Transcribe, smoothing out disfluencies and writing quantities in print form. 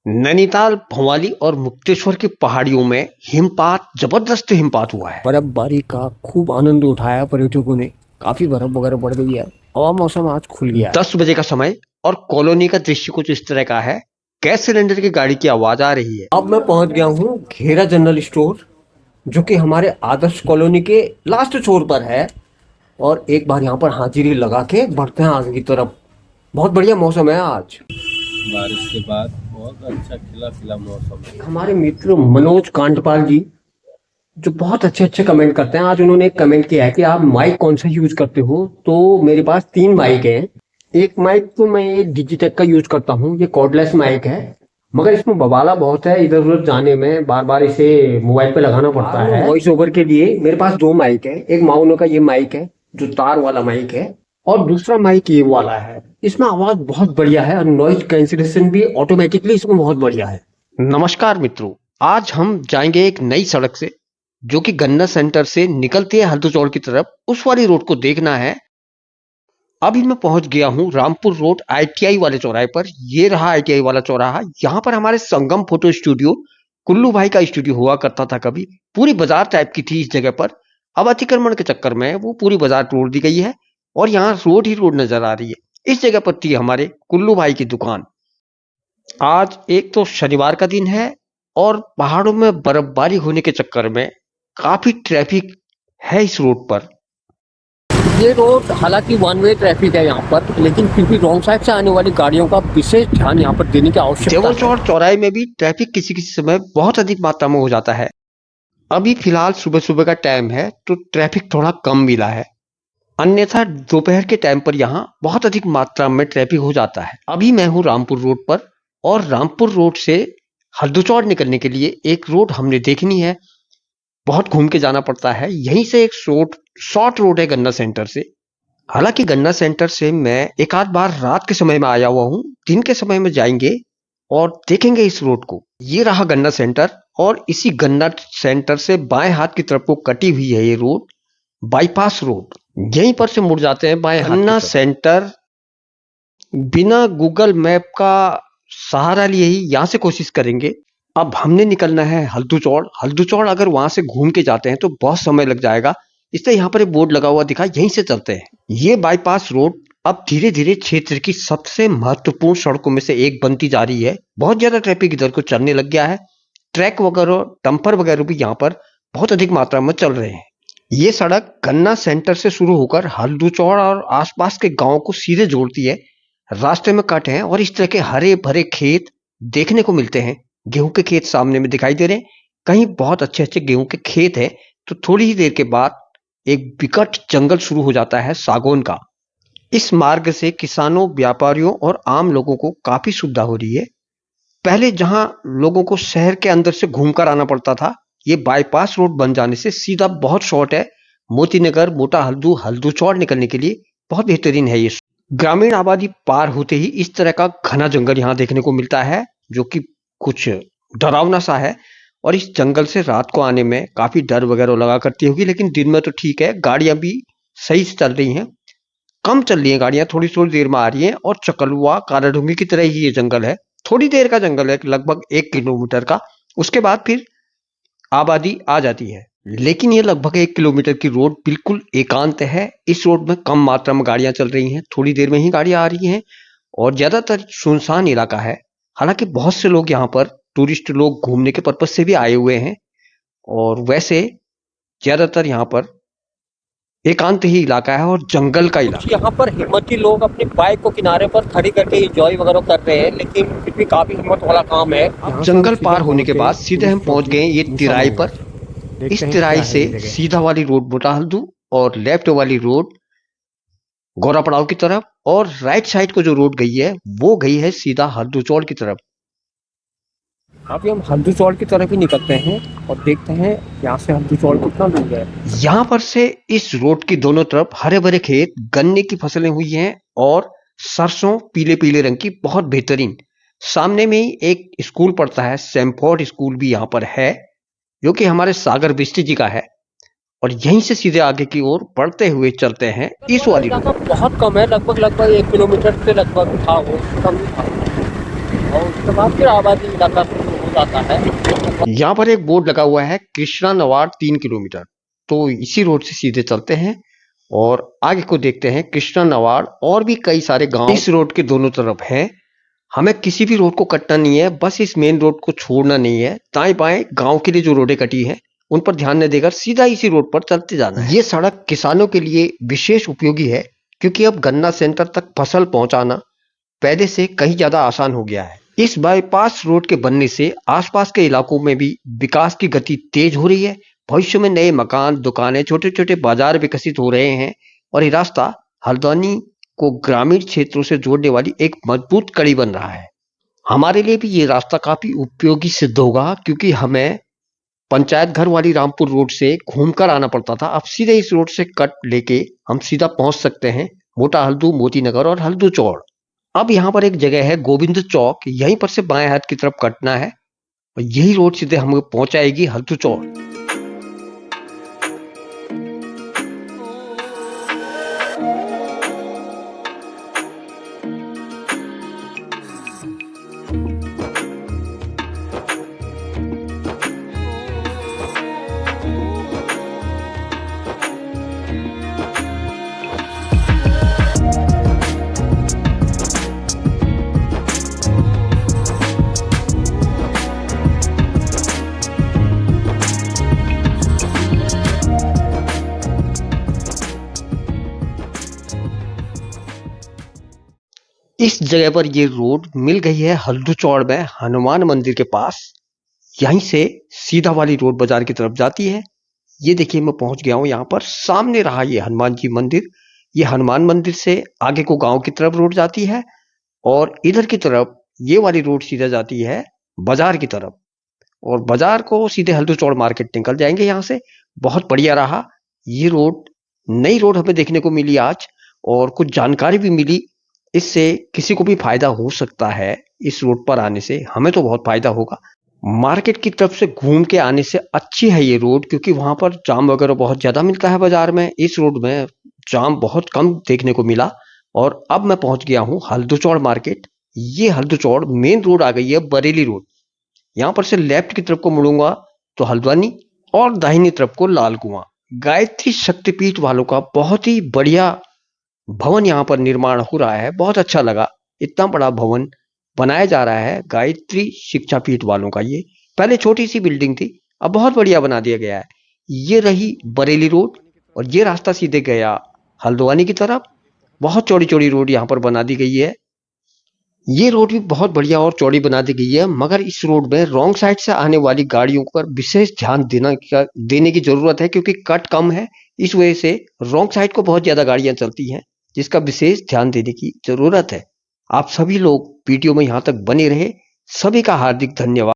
नैनीताल, भवाली और मुक्तेश्वर की पहाड़ियों में हिमपात, जबरदस्त हिमपात हुआ है। बर्फबारी का खूब आनंद उठाया पर्यटकों ने। काफी बर्फ वगैरह पड़ गई है। हवा मौसम आज खुल गया है। 10 बजे का समय और कॉलोनी का दृश्य कुछ इस तरह का है। गैस सिलेंडर की गाड़ी की आवाज आ रही है। अब मैं पहुंच गया हूँ घेरा जनरल स्टोर, जो कि हमारे आदर्श कॉलोनी के लास्ट छोर पर है। और एक बार यहाँ पर हाजिरी लगा के बढ़ते हैं आगे की तरफ। बहुत बढ़िया मौसम है आज। बारिश के बाद बहुत अच्छा खिला खिला मौसम है। हमारे मित्र मनोज कांडपाल जी, जो बहुत अच्छे अच्छे कमेंट करते हैं, आज उन्होंने एक कमेंट किया है कि आप माइक कौन सा यूज करते हो। तो मेरे पास 3 माइक हैं। एक माइक तो मैं ये डिजिटेक का यूज करता हूँ, ये कॉर्डलेस माइक है, मगर इसमें बवाला बहुत है। इधर उधर जाने में बार बार इसे मोबाइल पे लगाना पड़ता है। वॉइस ओवर के लिए मेरे पास 2 माइक है। एक माउनो का ये माइक है जो तार वाला माइक है, और दूसरा माइक ये वाला है। इसमें आवाज बहुत बढ़िया है और नॉइज कैंसिलेशन भी ऑटोमेटिकली इसमें बहुत बढ़िया है। नमस्कार मित्रों, आज हम जाएंगे एक नई सड़क से, जो कि गन्ना सेंटर से निकलती है हल्दूचौड़ की तरफ। उस वाली रोड को देखना है। अभी मैं पहुंच गया हूं रामपुर रोड आईटीआई वाले चौराहे पर। ये रहा आईटीआई वाला चौराहा। यहाँ पर हमारे संगम फोटो स्टूडियो, कुल्लू भाई का स्टूडियो हुआ करता था कभी। पूरी बाजार टाइप की थी इस जगह पर। अब अतिक्रमण के चक्कर में वो पूरी बाजार तोड़ दी गई है और यहाँ रोड ही रोड नजर आ रही है। इस जगह पर थी हमारे कुल्लू भाई की दुकान। आज एक तो शनिवार का दिन है और पहाड़ों में बर्फबारी होने के चक्कर में काफी ट्रैफिक है इस रोड पर। ये रोड हालांकि वन वे ट्रैफिक है यहाँ पर, लेकिन फिर भी रॉन्ग साइड से आने वाली गाड़ियों का विशेष ध्यान यहाँ पर देने की आवश्यकता है। देवलचौड़ चौराहे में भी ट्रैफिक किसी किसी समय बहुत अधिक मात्रा में हो जाता है। अभी फिलहाल सुबह सुबह का टाइम है तो ट्रैफिक थोड़ा कम मिला है, अन्यथा दोपहर के टाइम पर यहाँ बहुत अधिक मात्रा में ट्रैफिक हो जाता है। अभी मैं हूँ रामपुर रोड पर और रामपुर रोड से हल्दूचौड़ निकलने के लिए एक रोड हमने देखनी है। बहुत घूम के जाना पड़ता है। यहीं से एक शॉर्ट रोड है गन्ना सेंटर से। हालांकि गन्ना सेंटर से मैं एक आध बार रात के समय में आया हुआ हूँ। दिन के समय में जाएंगे और देखेंगे इस रोड को। ये रहा गन्ना सेंटर और इसी गन्ना सेंटर से बाएं हाथ की तरफ को कटी हुई है ये रोड, बाईपास रोड। यहीं पर से मुड़ जाते हैं बाएं हाथ की तरफ। गन्ना सेंटर बिना गूगल मैप का सहारा लिए ही यहाँ से कोशिश करेंगे। अब हमने निकलना है हल्दूचौड़। हल्दूचौड़ अगर वहां से घूम के जाते हैं तो बहुत समय लग जाएगा, इसलिए यहाँ पर एक बोर्ड लगा हुआ दिखा, यहीं से चलते हैं। ये बाईपास रोड अब धीरे धीरे क्षेत्र की सबसे महत्वपूर्ण सड़कों में से एक बनती जा रही है। बहुत ज्यादा ट्रैफिक इधर को चलने लग गया है। ट्रक वगैरह, डंपर वगैरह भी यहाँ पर बहुत अधिक मात्रा में चल रहे हैं। ये सड़क गन्ना सेंटर से शुरू होकर हल्दूचौड़ और आसपास के गांवों को सीधे जोड़ती है। रास्ते में कट है और इस तरह के हरे भरे खेत देखने को मिलते हैं। गेहूं के खेत सामने में दिखाई दे रहे हैं। कहीं बहुत अच्छे अच्छे गेहूं के खेत है तो थोड़ी ही देर के बाद एक विकट जंगल शुरू हो जाता है सागौन का। इस मार्ग से किसानों, व्यापारियों और आम लोगों को काफी सुविधा हो रही है। पहले जहां लोगों को शहर के अंदर से घूमकर आना पड़ता था, ये बाईपास रोड बन जाने से सीधा बहुत शॉर्ट है। मोतीनगर, मोटा हल्दू, हल्दूचौड़ निकलने के लिए बहुत बेहतरीन है ये। ग्रामीण आबादी पार होते ही इस तरह का घना जंगल यहाँ देखने को मिलता है, जो कि कुछ डरावना सा है। और इस जंगल से रात को आने में काफी डर वगैरह लगा करती होगी, लेकिन दिन में तो ठीक है। गाड़ियां भी सही से चल रही हैं, कम चल रही हैं गाड़ियां, थोड़ी थोड़ी देर में आ रही हैं। और चकलुआ, काराडूंगी की तरह ही ये जंगल है। थोड़ी देर का जंगल है, लगभग 1 किलोमीटर का। उसके बाद फिर आबादी आ जाती है। लेकिन ये लगभग 1 किलोमीटर की रोड बिल्कुल एकांत है। इस रोड में कम मात्रा में गाड़ियां चल रही हैं, थोड़ी देर में ही गाड़ियां आ रही हैं और ज्यादातर सुनसान इलाका है। हालांकि बहुत से लोग यहाँ पर, टूरिस्ट लोग, घूमने के पर्पज से भी आए हुए हैं। और वैसे ज्यादातर यहाँ पर एकांत ही इलाका है और जंगल का इलाका। यहाँ पर हिम्मती लोग अपनी बाइक को किनारे पर खड़ी करके एंजॉय वगैरह कर रहे हैं, लेकिन फिर भी काफी हिम्मत वाला काम है। जंगल पार होने के बाद सीधे हम पहुंच गए ये तिराई पर। इस तिराई से सीधा वाली रोड मोटा हल्दू और लेफ्ट वाली रोड गोरा पड़ाव की तरफ, और राइट साइड को जो रोड गई है वो गई है सीधा हल्दूचौड़ की तरफ। अभी हम हल्दूचौड़ की तरफ ही निकलते हैं और देखते हैं यहाँ से हल्दूचौड़ कितना दूर है। यहाँ पर से इस रोड की दोनों तरफ हरे भरे खेत, गन्ने की फसलें हुई हैं और सरसों पीले पीले रंग की, बहुत बेहतरीन। सामने में ही एक स्कूल पड़ता है, सैमफोर्ड स्कूल भी यहाँ पर है, जो कि हमारे सागर बिस्टी जी का है। और यहीं से सीधे आगे की ओर बढ़ते हुए चलते हैं इस वाली रोड। बहुत कम है, लगभग 1 किलोमीटर से लगभग था वो, कम ही था। और उसके बाद फिर आबादी इलाका शुरू हो जाता है। यहाँ पर एक बोर्ड लगा हुआ है कृष्णा नवाड़ 3 किलोमीटर। तो इसी रोड से सीधे चलते हैं और आगे को देखते हैं। कृष्णा नवाड़ और भी कई सारे गांव इस रोड के दोनों तरफ हैं। हमें किसी भी रोड को कटना नहीं है, बस इस मेन रोड को छोड़ना नहीं है। दाएं बाएं गांव के लिए जो रोडें कटी हैं उन पर ध्यान न देकर सीधा इसी रोड पर चलते जाना है। ये सड़क किसानों के लिए विशेष उपयोगी है क्योंकि अब गन्ना सेंटर तक फसल पहुंचाना पहले से कहीं ज्यादा आसान हो गया है। इस बाईपास रोड के बनने से आसपास के इलाकों में भी विकास की गति तेज हो रही है। भविष्य में नए मकान, दुकानें, छोटे छोटे बाजार विकसित हो रहे हैं और ये रास्ता हल्द्वानी को ग्रामीण क्षेत्रों से जोड़ने वाली एक मजबूत कड़ी बन रहा है। हमारे लिए भी ये रास्ता काफी उपयोगी सिद्ध होगा क्योंकि हमें पंचायत घर वाली रामपुर रोड से घूमकर आना पड़ता था। अब सीधे इस रोड से कट लेके हम सीधा पहुंच सकते हैं मोटा हल्दू, मोती नगर और हल्दू चौड़। अब यहाँ पर एक जगह है गोविंद चौक, यहीं पर से बाएं हाथ की तरफ कटना है और यही रोड सीधे हमें पहुंचाएगी हल्दू चौड़। इस जगह पर ये रोड मिल गई है हल्दू चौड़ में हनुमान मंदिर के पास। यहीं से सीधा वाली रोड बाजार की तरफ जाती है। ये देखिए मैं पहुंच गया हूं। यहाँ पर सामने रहा ये हनुमान जी मंदिर। ये हनुमान मंदिर से आगे को गांव की तरफ रोड जाती है और इधर की तरफ ये वाली रोड सीधा जाती है बाजार की तरफ और बाजार को सीधे हल्दू चौड़ मार्केट निकल जाएंगे यहाँ से। बहुत बढ़िया रहा ये रोड। नई रोड हमें देखने को मिली आज और कुछ जानकारी भी मिली। इससे किसी को भी फायदा हो सकता है। इस रोड पर आने से हमें तो बहुत फायदा होगा। मार्केट की तरफ से घूम के आने से अच्छी है ये रोड क्योंकि वहां पर जाम वगैरह बहुत ज्यादा मिलता है बाजार में। इस रोड में जाम बहुत कम देखने को मिला और अब मैं पहुंच गया हूं हल्दू चौड़ मार्केट। ये हल्दू चौड़ मेन रोड आ गई है बरेली रोड। यहाँ पर से लेफ्ट की तरफ को मुड़ूंगा तो हल्द्वानी और दाहिनी तरफ को लाल कुआं। गायत्री शक्तिपीठ वालों का बहुत ही बढ़िया भवन यहाँ पर निर्माण हो रहा है। बहुत अच्छा लगा। इतना बड़ा भवन बनाया जा रहा है गायत्री शिक्षा पीठ वालों का। ये पहले छोटी सी बिल्डिंग थी, अब बहुत बढ़िया बना दिया गया है। ये रही बरेली रोड और ये रास्ता सीधे गया हल्द्वानी की तरफ। बहुत चौड़ी चौड़ी रोड यहाँ पर बना दी गई है। ये रोड भी बहुत बढ़िया और चौड़ी बना दी गई है मगर इस रोड में रॉन्ग साइड से आने वाली गाड़ियों पर विशेष ध्यान देने की जरूरत है क्योंकि कट कम है। इस वजह से रॉन्ग साइड को बहुत ज्यादा गाड़ियां चलती हैं जिसका विशेष ध्यान देने की जरूरत है। आप सभी लोग वीडियो में यहाँ तक बने रहे, सभी का हार्दिक धन्यवाद।